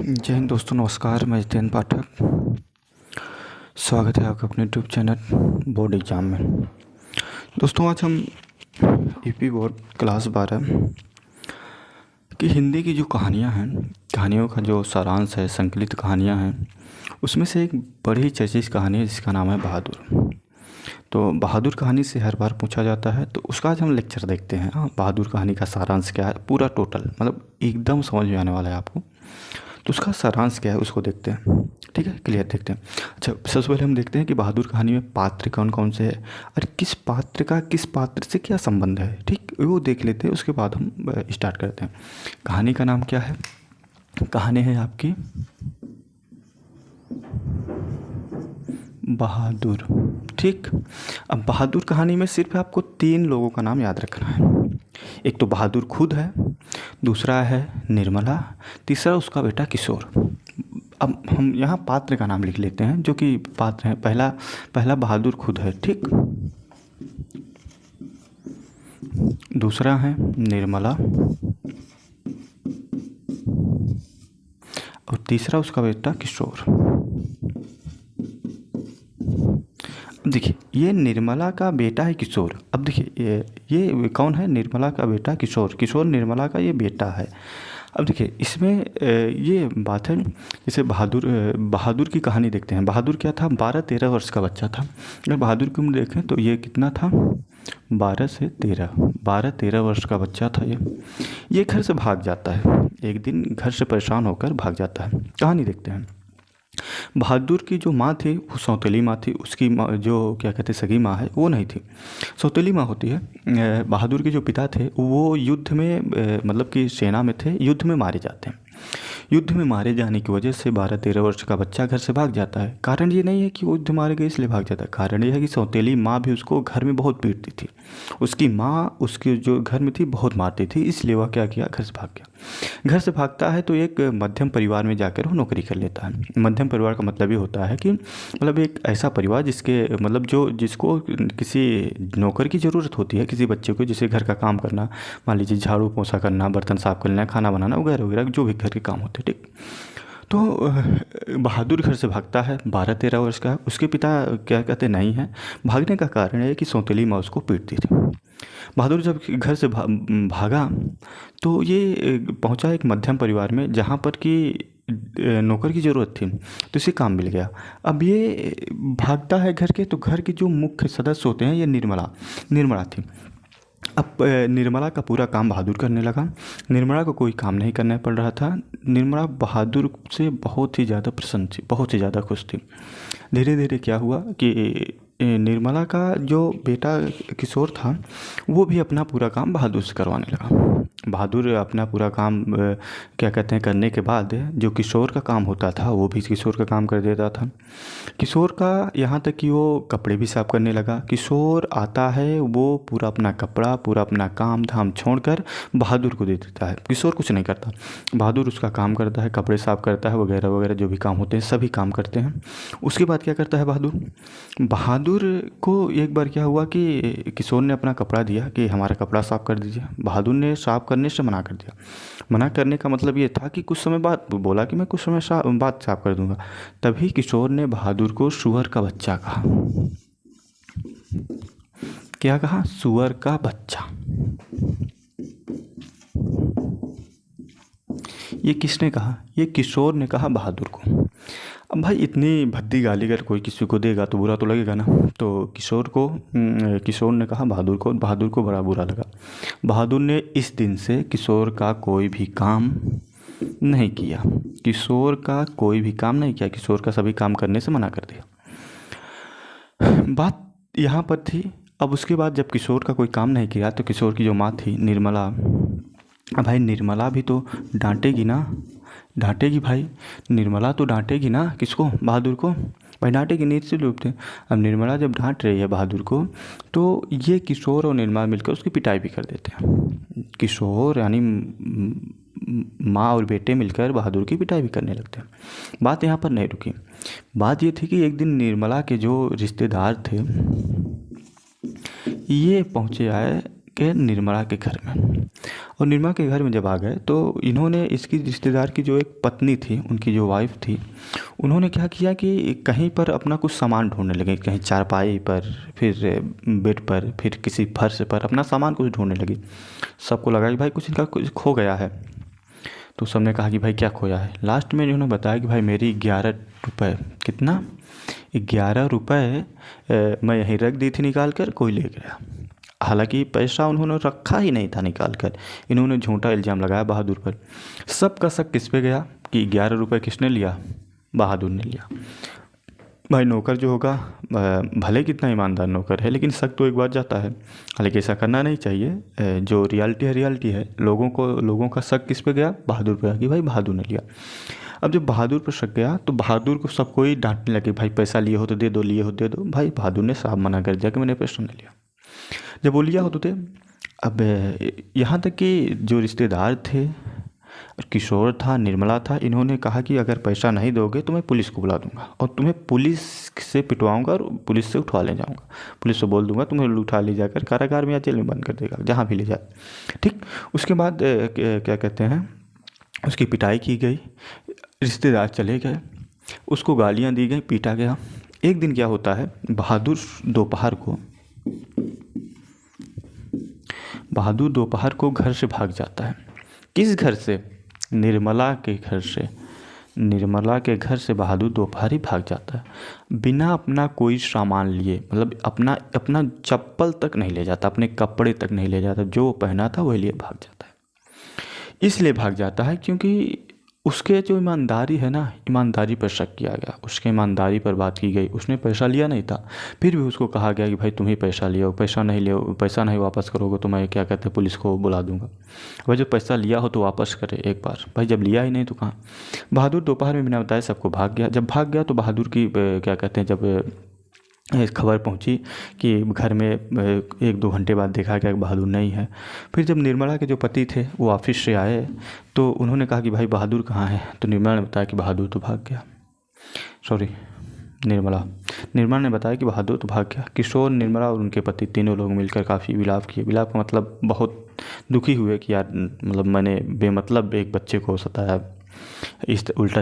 जय हिंद दोस्तों, नमस्कार। मैं जितेंद्र पाठक। स्वागत है आपका अपने यूट्यूब चैनल बोर्ड एग्ज़ाम में। दोस्तों, आज हम यूपी बोर्ड क्लास 12 की हिंदी की जो कहानियाँ हैं, कहानियों का जो सारांश है, संकलित कहानियाँ हैं, उसमें से एक बड़ी चर्चित कहानी है जिसका नाम है बहादुर। तो बहादुर कहानी से हर बार पूछा जाता है, तो उसका आज हम लेक्चर देखते हैं। बहादुर कहानी का सारांश क्या है, पूरा टोटल, मतलब एकदम समझ में आने वाला है आपको। तो उसका सारांश क्या है उसको देखते हैं। ठीक है, क्लियर देखते हैं। अच्छा, सबसे पहले हम देखते हैं कि बहादुर कहानी में पात्र कौन कौन से हैं और किस पात्र का किस पात्र से क्या संबंध है। ठीक, वो देख लेते हैं, उसके बाद हम स्टार्ट करते हैं। कहानी का नाम क्या है? कहानी है आपकी बहादुर। ठीक, अब बहादुर कहानी में सिर्फ आपको 3 लोगों का नाम याद रखना है। एक तो बहादुर खुद है, दूसरा है निर्मला, तीसरा उसका बेटा किशोर। अब हम यहाँ पात्र का नाम लिख लेते हैं, जो कि पात्र है। पहला बहादुर खुद है, ठीक। दूसरा है निर्मला और तीसरा उसका बेटा किशोर। देखिए, ये निर्मला का बेटा है किशोर। अब देखिए, ये कौन है? निर्मला का बेटा किशोर। किशोर निर्मला का ये बेटा है। अब देखिए, इसमें ये बात है, जैसे बहादुर की कहानी देखते हैं। बहादुर क्या था? 12-13 वर्ष का बच्चा था। अगर बहादुर की उम्र देखें तो ये कितना था? 12-13 वर्ष का बच्चा था ये घर से भाग जाता है। एक दिन घर से परेशान होकर भाग जाता है। कहानी देखते हैं। बहादुर की जो माँ थी वो सौतेली माँ थी। उसकी माँ, जो क्या कहते सगी माँ है, वो नहीं थी, सौतेली माँ होती है। बहादुर के जो पिता थे वो युद्ध में, मतलब कि सेना में थे, युद्ध में मारे जाते हैं। युद्ध में मारे जाने की वजह से 12-13 वर्ष का बच्चा घर से भाग जाता है। कारण ये नहीं है कि वो युद्ध मारे गए इसलिए भाग जाता है। कारण ये है कि सौतेली माँ भी उसको घर में बहुत पीटती थी। उसकी माँ उसके जो घर में थी बहुत मारती थी, इसलिए वह क्या किया, घर से भाग गया। घर से भागता है तो एक मध्यम परिवार में जाकर वो नौकरी कर लेता है। मध्यम परिवार का मतलब ये होता है कि मतलब एक ऐसा परिवार जिसके मतलब जिसको किसी नौकर की ज़रूरत होती है, किसी बच्चे को, जैसे घर का काम करना, मान लीजिए झाड़ू पोछा करना, बर्तन साफ करना, खाना बनाना वगैरह वगैरह, जो भी घर के काम होते हैं। ठीक, तो बहादुर घर से भागता है, 12-13 वर्ष का। उसके पिता क्या कहते नहीं है। भागने का कारण है कि सौतेली माँ उसको पीटती थी। बहादुर जब घर से भागा तो ये पहुंचा एक मध्यम परिवार में, जहाँ पर कि नौकर की ज़रूरत थी, तो इसे काम मिल गया। अब ये भागता है घर के, तो घर के जो मुख्य सदस्य होते हैं, ये निर्मला थी। अब निर्मला का पूरा काम बहादुर करने लगा। निर्मला को कोई काम नहीं करना पड़ रहा था। निर्मला बहादुर से बहुत ही ज़्यादा प्रसन्न थी, बहुत ही ज़्यादा खुश थी। धीरे धीरे क्या हुआ कि निर्मला का जो बेटा किशोर था वो भी अपना पूरा काम बहादुर से करवाने लगा। बहादुर अपना पूरा काम क्या कहते हैं करने के बाद जो किशोर का काम होता था वो भी किशोर का काम कर देता था। किशोर का यहाँ तक कि वो कपड़े भी साफ करने लगा। किशोर आता है, वो पूरा अपना कपड़ा, पूरा अपना काम धाम छोड़कर बहादुर को दे देता है। किशोर कुछ नहीं करता, बहादुर उसका काम करता है, कपड़े साफ करता है वगैरह वगैरह, जो भी काम होते हैं सभी काम करते हैं। उसके बाद क्या करता है बहादुर को एक बार क्या हुआ कि किशोर ने अपना कपड़ा दिया कि हमारा कपड़ा साफ कर दीजिए। बहादुर ने साफ करने से मना कर दिया। मना करने का मतलब ये था कि कुछ समय बाद बोला कि मैं कुछ समय बाद साफ कर दूंगा। तभी किशोर ने बहादुर को सुअर का बच्चा कहा। क्या कहा? सुअर का बच्चा। ये किसने कहा? ये किशोर ने कहा बहादुर को। अब भाई, इतनी भद्दी गाली अगर कोई किसी को देगा तो बुरा तो लगेगा ना। तो किशोर ने कहा बहादुर को बड़ा बुरा लगा। बहादुर ने इस दिन से किशोर का कोई भी काम नहीं किया। किशोर का कोई भी काम नहीं किया, किशोर का सभी काम करने से मना कर दिया। बात यहाँ पर थी। अब उसके बाद जब किशोर का कोई काम नहीं किया तो किशोर की जो माँ थी निर्मला, अब भाई निर्मला भी तो डांटेगी ना, डांटेगी भाई। निर्मला तो डांटेगी ना, किसको? बहादुर को। भाई डांटेगी, निश्चित रूप से। अब निर्मला जब डांट रही है बहादुर को, तो ये किशोर और निर्मला मिलकर उसकी पिटाई भी कर देते हैं। किशोर यानी माँ और बेटे मिलकर बहादुर की पिटाई भी करने लगते हैं। बात यहाँ पर नहीं रुकी। बात ये थी कि एक दिन निर्मला के जो रिश्तेदार थे ये पहुँचे आए के निर्मला के घर में। और निर्मला के घर में जब आ गए तो इन्होंने इसकी रिश्तेदार की जो एक पत्नी थी, उनकी जो वाइफ थी, उन्होंने क्या किया कि कहीं पर अपना कुछ सामान ढूंढने लगे, कहीं चारपाई पर, फिर बेड पर, फिर किसी फर्श पर अपना सामान कुछ ढूंढने लगी। सबको लगा कि भाई कुछ इनका कुछ खो गया है। तो सबने कहा कि भाई क्या खोया है। लास्ट में इन्होंने बताया कि भाई मेरी 11 रुपये, कितना, 11 रुपये मैं यहीं रख दी थी निकाल कर, कोई ले गया। हालांकि पैसा उन्होंने रखा ही नहीं था निकाल कर। इन्होंने झूठा इल्ज़ाम लगाया बहादुर पर। सबका शक किस पे गया कि 11 रुपये किसने लिया, बहादुर ने लिया। भाई नौकर जो होगा, भले कितना ईमानदार नौकर है, लेकिन शक तो एक बार जाता है। हालांकि ऐसा करना नहीं चाहिए। जो रियलिटी है रियलिटी है। लोगों का शक किस पे गया, बहादुर पे गया कि भाई बहादुर ने लिया। अब जब बहादुर पर शक गया तो बहादुर को सबको ही डांटने लगे, भाई पैसा लिए हो तो दे दो, लिए हो दे दो। भाई बहादुर ने साफ मना कर दिया कि मैंने पैसा नहीं लिया। जब वो लिया हो तो थे। अब यहाँ तक कि जो रिश्तेदार थे, किशोर था, निर्मला था, इन्होंने कहा कि अगर पैसा नहीं दोगे तो मैं पुलिस को बुला दूंगा और तुम्हें पुलिस से पिटवाऊंगा और पुलिस से उठवा ले जाऊंगा। पुलिस से बोल दूंगा तुम्हें उठा ले जाकर कारागार में या जेल में बंद कर देगा, जहाँ भी ले जाए। ठीक। उसके बाद क्या कहते हैं, उसकी पिटाई की गई, रिश्तेदार चले गए, उसको गालियाँ दी गई, पीटा गया। एक दिन क्या होता है, बहादुर दोपहर को घर से भाग जाता है। किस घर से, निर्मला के घर से। निर्मला के घर से बहादुर दोपहर ही भाग जाता है, बिना अपना कोई सामान लिए। मतलब अपना चप्पल तक नहीं ले जाता, अपने कपड़े तक नहीं ले जाता, जो पहना था वही लिए भाग जाता है। इसलिए भाग जाता है क्योंकि उसके जो ईमानदारी है ना, ईमानदारी पर शक किया गया, उसके ईमानदारी पर बात की गई। उसने पैसा लिया नहीं था, फिर भी उसको कहा गया कि भाई तुम ही पैसा लियो, पैसा नहीं वापस करोगे तो मैं क्या कहते हैं पुलिस को बुला दूंगा। भाई जो पैसा लिया हो तो वापस करे एक बार। भाई जब लिया ही नहीं तो कहाँ। बहादुर दोपहर में बिना बताए सबको भाग गया। जब भाग गया तो बहादुर की क्या कहते हैं, जब खबर पहुंची कि घर में 1-2 घंटे बाद देखा गया कि बहादुर नहीं है। फिर जब निर्मला के जो पति थे वो ऑफिस से आए तो उन्होंने कहा कि भाई बहादुर कहाँ है। तो निर्मला ने बताया कि बहादुर तो भाग गया। निर्मला ने बताया कि बहादुर तो भाग गया। किशोर, निर्मला और उनके पति तीनों लोग मिलकर काफ़ी विलाप किए। विलाप का मतलब बहुत दुखी हुए कि यार, मतलब मैंने बेमतलब एक बच्चे को सताया, इस उल्टा